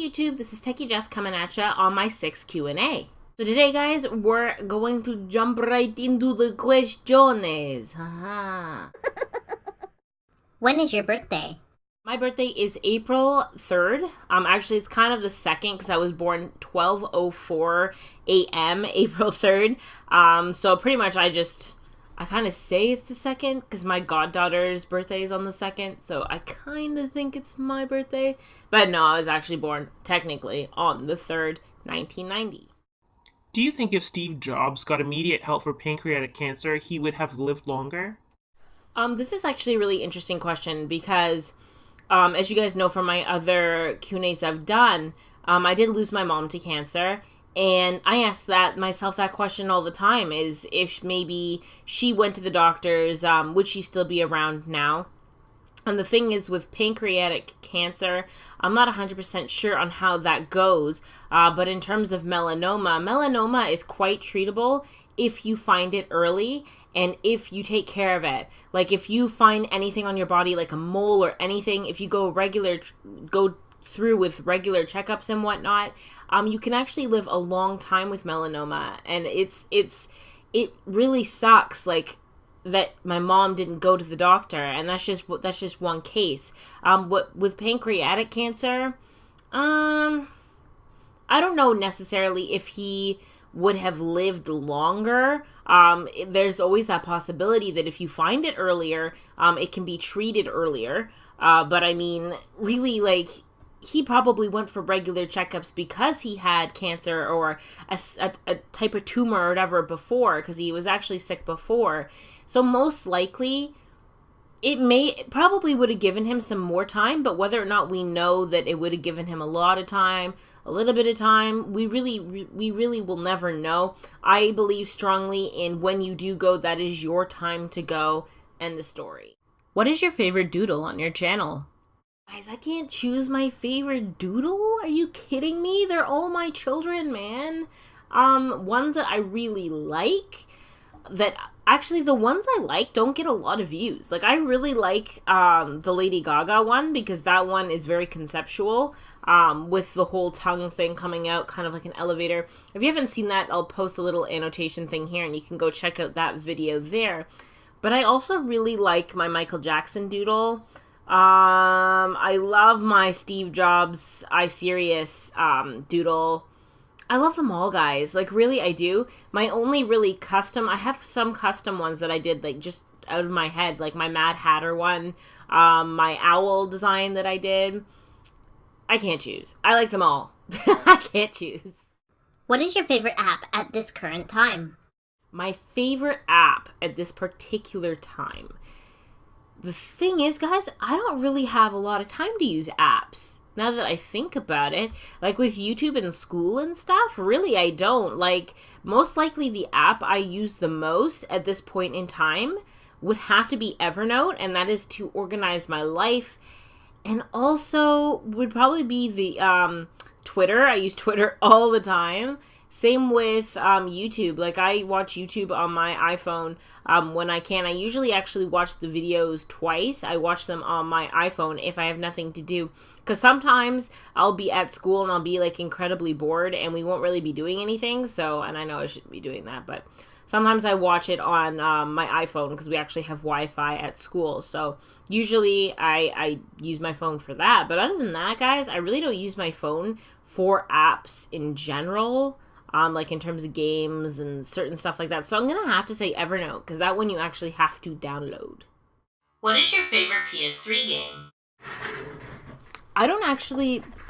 YouTube, this is Techie Jess coming at ya on my 6th Q&A. So today, guys, we're going to jump right into the questions. Haha. When is your birthday? My birthday is April 3rd. Actually, it's kind of the 2nd because I was born 12:04 a.m. April 3rd. So pretty much I kind of say it's the 2nd because my goddaughter's birthday is on the 2nd. So I kind of think it's my birthday. But no, I was actually born technically on the 3rd, 1990. Do you think if Steve Jobs got immediate help for pancreatic cancer, he would have lived longer? This is actually a really interesting question because, as you guys know from my other Q&As I've done, I did lose my mom to cancer, and I ask myself that question all the time, is if maybe she went to the doctors, would she still be around now? And the thing is, with pancreatic cancer, I'm not 100% sure on how that goes, but in terms of melanoma is quite treatable if you find it early and if you take care of it. Like if you find anything on your body like a mole or anything, if you go through with regular checkups and whatnot, you can actually live a long time with melanoma. And it really sucks like that my mom didn't go to the doctor, and that's just one case. With pancreatic cancer, I don't know necessarily if he would have lived longer. There's always that possibility that if you find it earlier, it can be treated earlier. But I mean, really, like, he probably went for regular checkups because he had cancer or a type of tumor or whatever before, because he was actually sick before. So most likely, it probably would have given him some more time, but whether or not we know that it would have given him a lot of time, a little bit of time, we really will never know. I believe strongly in when you do go, that is your time to go. End of story. What is your favorite doodle on your channel? Guys, I can't choose my favorite doodle? Are you kidding me? They're all my children, man. Ones that I really like, actually, the ones I like don't get a lot of views. Like, I really like the Lady Gaga one because that one is very conceptual, with the whole tongue thing coming out, kind of like an elevator. If you haven't seen that, I'll post a little annotation thing here, and you can go check out that video there. But I also really like my Michael Jackson doodle. I love my Steve Jobs iSerious doodle. I love them all, guys. Like, really, I do. My only really I have some custom ones that I did, like, just out of my head. Like, my Mad Hatter one, my owl design that I did. I can't choose. I like them all. I can't choose. What is your favorite app at this current time? My favorite app at this particular time. The thing is, guys, I don't really have a lot of time to use apps. Now that I think about it, like with YouTube and school and stuff, really I don't. Like, most likely the app I use the most at this point in time would have to be Evernote, and that is to organize my life. And also would probably be the Twitter. I use Twitter all the time. Same with YouTube. Like, I watch YouTube on my iPhone when I can. I usually actually watch the videos twice. I watch them on my iPhone if I have nothing to do. Because sometimes I'll be at school and I'll be, like, incredibly bored and we won't really be doing anything. So, and I know I shouldn't be doing that, but sometimes I watch it on my iPhone because we actually have Wi-Fi at school. So usually I use my phone for that. But other than that, guys, I really don't use my phone for apps in general. Like in terms of games and certain stuff like that. So I'm going to have to say Evernote, because that one you actually have to download. What is your favorite PS3 game? I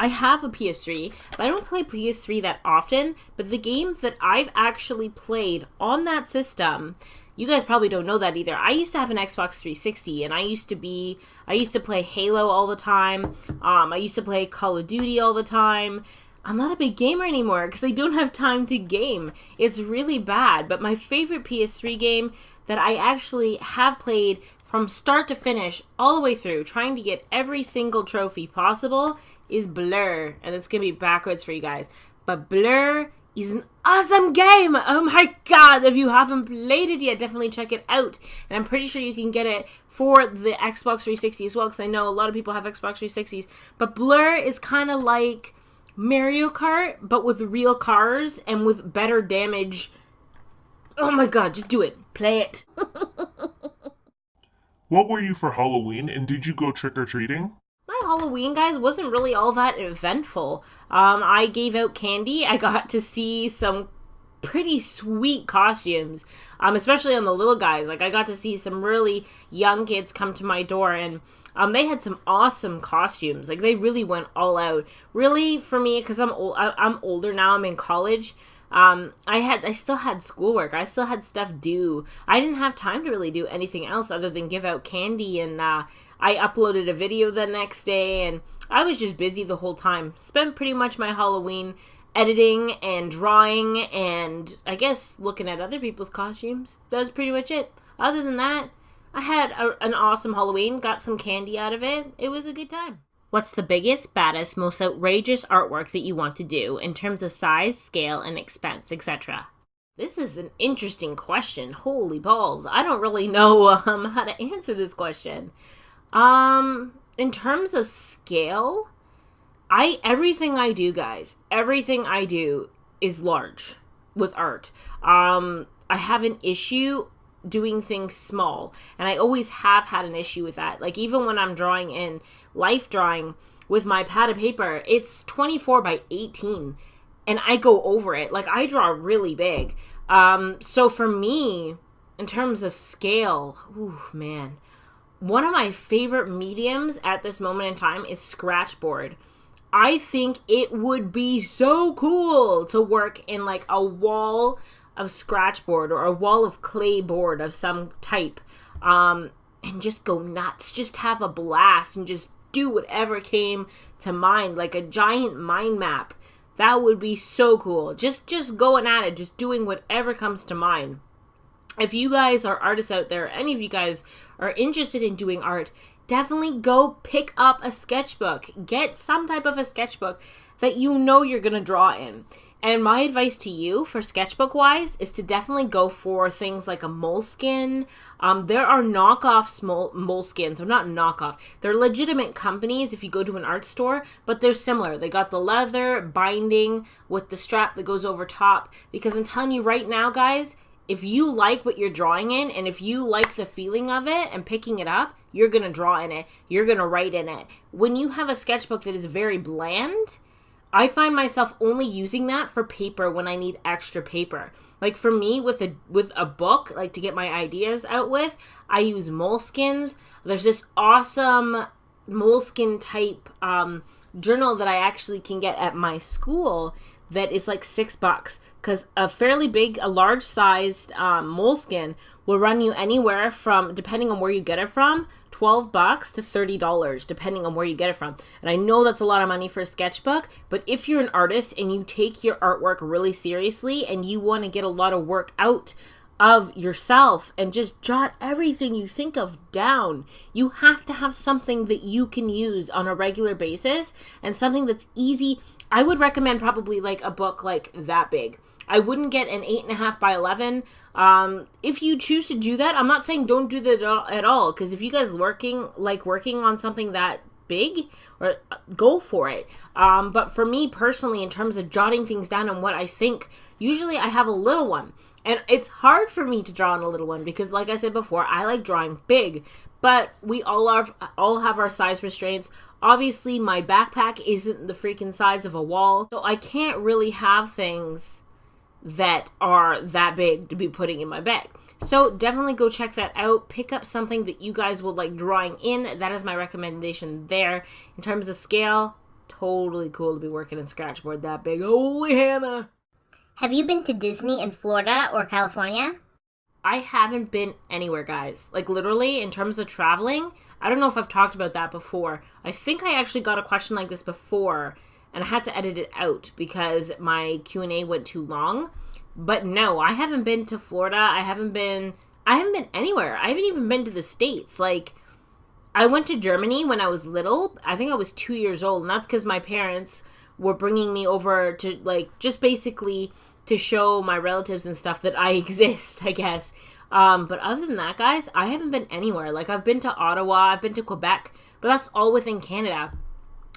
have a PS3, but I don't play PS3 that often. But the game that I've actually played on that system, you guys probably don't know that either. I used to have an Xbox 360, and I used to play Halo all the time. I used to play Call of Duty all the time. I'm not a big gamer anymore because I don't have time to game. It's really bad. But my favorite PS3 game that I actually have played from start to finish, all the way through, trying to get every single trophy possible, is Blur. And it's going to be backwards for you guys. But Blur is an awesome game. Oh my god. If you haven't played it yet, definitely check it out. And I'm pretty sure you can get it for the Xbox 360 as well, because I know a lot of people have Xbox 360s. But Blur is kind of like Mario Kart, but with real cars and with better damage. Oh my god, just do it. Play it. What were you for Halloween, and did you go trick-or-treating? My Halloween, guys, wasn't really all that eventful. I gave out candy. I got to see some pretty sweet costumes, especially on the little guys. Like, I got to see some really young kids come to my door, and they had some awesome costumes. Like, they really went all out. Really, for me, because I'm older now, I'm in college. I still had schoolwork. I still had stuff due. I didn't have time to really do anything else other than give out candy, and I uploaded a video the next day, and I was just busy the whole time. Spent pretty much my Halloween editing and drawing and I guess looking at other people's costumes. That was pretty much it. Other than that, I had an awesome Halloween, got some candy out of it. It was a good time. What's the biggest, baddest, most outrageous artwork that you want to do in terms of size, scale, and expense, etc.? This is an interesting question. Holy balls. I don't really know how to answer this question. In terms of scale, everything I do, guys, everything I do is large with art. I have an issue doing things small, and I always have had an issue with that. Like, even when I'm drawing in life drawing with my pad of paper, it's 24 by 18, and I go over it. Like, I draw really big. So for me, in terms of scale, ooh, man, one of my favorite mediums at this moment in time is scratchboard. I think it would be so cool to work in like a wall of scratchboard or a wall of clay board of some type, and just go nuts, just have a blast and just do whatever came to mind, like a giant mind map. That would be so cool. Just going at it, just doing whatever comes to mind. If you guys are artists out there, any of you guys are interested in doing art, definitely go pick up a sketchbook. Get some type of a sketchbook that you know you're going to draw in. And my advice to you for sketchbook wise is to definitely go for things like a moleskin. There are knockoff moleskins, or not knockoff. They're legitimate companies if you go to an art store, but they're similar. They got the leather binding with the strap that goes over top. Because I'm telling you right now, guys, if you like what you're drawing in, and if you like the feeling of it and picking it up, you're going to draw in it. You're going to write in it. When you have a sketchbook that is very bland, I find myself only using that for paper when I need extra paper. Like for me, with a book, like to get my ideas out with, I use moleskins. There's this awesome moleskin type journal that I actually can get at my school that is like $6, because a large sized moleskin will run you anywhere from, depending on where you get it from, $12 to $30, depending on where you get it from. And I know that's a lot of money for a sketchbook, but if you're an artist and you take your artwork really seriously and you want to get a lot of work out of yourself and just jot everything you think of down, you have to have something that you can use on a regular basis and something that's easy. I would recommend probably like a book like that big. I wouldn't get an 8.5 by 11. If you choose to do that, I'm not saying don't do that at all, because if you guys working on something that big, or go for it. But for me personally, in terms of jotting things down and what I think, usually I have a little one, and it's hard for me to draw on a little one because, like I said before, I like drawing big. But we all have our size restraints. Obviously, my backpack isn't the freaking size of a wall, so I can't really have things that are that big to be putting in my bag. So definitely go check that out. Pick up something that you guys will like drawing in. That is my recommendation there. In terms of scale, totally cool to be working in scratchboard that big. Holy Hannah! Have you been to Disney in Florida or California? I haven't been anywhere, guys. Like literally, in terms of traveling, I don't know if I've talked about that before. I think I actually got a question like this before, and I had to edit it out because my Q&A went too long. But no, I haven't been to Florida. I haven't been anywhere. I haven't even been to the States. Like, I went to Germany when I was little. I think I was 2 years old, and that's because my parents were bringing me over to, like, just basically to show my relatives and stuff that I exist, I guess. But other than that, guys, I haven't been anywhere. Like, I've been to Ottawa, I've been to Quebec, but that's all within Canada.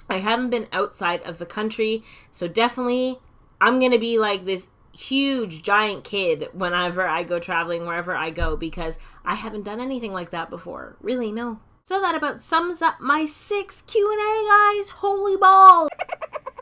I haven't been outside of the country, so definitely I'm going to be like this huge giant kid whenever I go traveling, wherever I go, because I haven't done anything like that before. Really, no. So that about sums up my 6th Q&A, guys. Holy balls.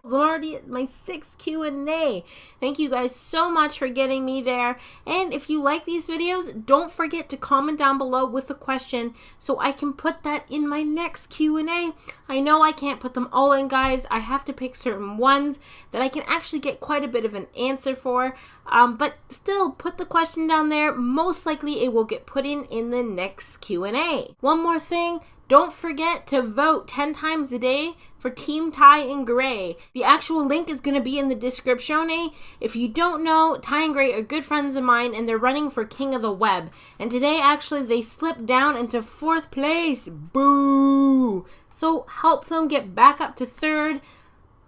I'm already at my 6th Q&A. Thank you guys so much for getting me there. And if you like these videos, don't forget to comment down below with a question so I can put that in my next Q&A. I know I can't put them all in, guys. I have to pick certain ones that I can actually get quite a bit of an answer for. But still, put the question down there. Most likely it will get put in the next Q&A. One more thing. Don't forget to vote 10 times a day for Team Ty and Gray. The actual link is going to be in the description. If you don't know, Ty and Gray are good friends of mine, and they're running for King of the Web. And today, actually, they slipped down into 4th place. Boo! So help them get back up to 3rd.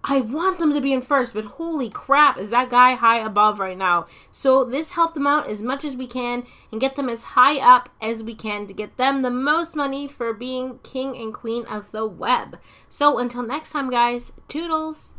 I want them to be in 1st, but holy crap, is that guy high above right now. So this helped them out as much as we can and get them as high up as we can to get them the most money for being king and queen of the web. So until next time, guys, toodles!